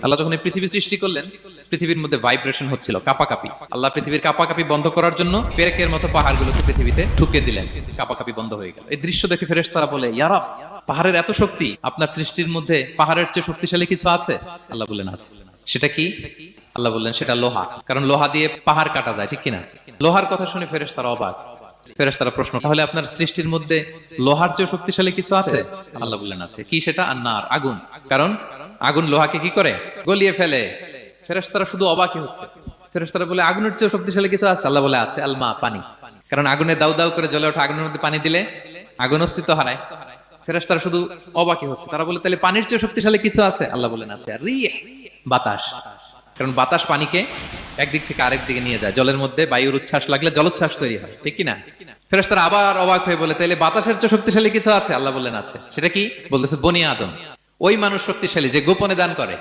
আল্লাহ যখন এই পৃথিবী সৃষ্টি করলেন, পৃথিবীর মধ্যে ভাইব্রেশন হচ্ছিল, কাপাকাপি। আল্লাহ পৃথিবীর কাপাকাপি বন্ধ করার জন্য পেরেকের মতো পাহাড়গুলোকে পৃথিবীতে ঠুকে দিলেন, কাপাকাপি বন্ধ হয়ে গেল। এই দৃশ্য দেখে ফেরেশতারা বলে, ইয়া রাব, পাহাড়ের এত শক্তি, আপনার সৃষ্টির মধ্যে পাহাড়ের চেয়ে শক্তিশালী কিছু আছে? আল্লাহ বললেন আছে। সেটা কি? আল্লাহ বললেন সেটা লোহা, কারণ লোহা দিয়ে পাহাড় কাটা যায়, ঠিক কিনা? লোহার কথা শুনে ফেরেশতারা অবাক। ফেরেশতারা প্রশ্ন, তাহলে আপনার সৃষ্টির মধ্যে লোহার চেয়ে শক্তিশালী কিছু আছে? আল্লাহ বললেন আছে। কি সেটা? আন্নার, আগুন। কারণ আগুন লোহাকে কি করে? গলিয়ে ফেলে। ফেরেশতারা শুধু অবাকই হচ্ছে। ফেরেশতারা বলে, আগুনের চেয়ে শক্তিশালী কিছু আছে? আল্লাহ বলে আছে, আলমা, পানি। কারণ আগুনে দাউ দাউ করে জ্বলে ওঠা আগুনের মধ্যে পানি দিলে আগুন অস্তিত্ব হারায়। ফেরেশতারা শুধু অবাকই হচ্ছে। তারা বলে, তাহলে পানির চেয়ে শক্তিশালী কিছু আছে? আল্লাহ বলেন আছে, রিহ, বাতাস। কারণ বাতাস পানিকে একদিক থেকে আরেক দিকে নিয়ে যায়। জলের মধ্যে বায়ুর উচ্ছ্বাস লাগলে জলোচ্ছ্বাস তৈরি হয়, ঠিক কিনা? ফেরেশতারা আবার অবাক হয়ে বলে, তাহলে বাতাসের চেয়ে শক্তিশালী কিছু আছে? আল্লাহ বললেন আছে। সেটা কি? বলতেছে বনি আদম। ওই মানুষ শক্তিশালী যে গোপনে দান করে।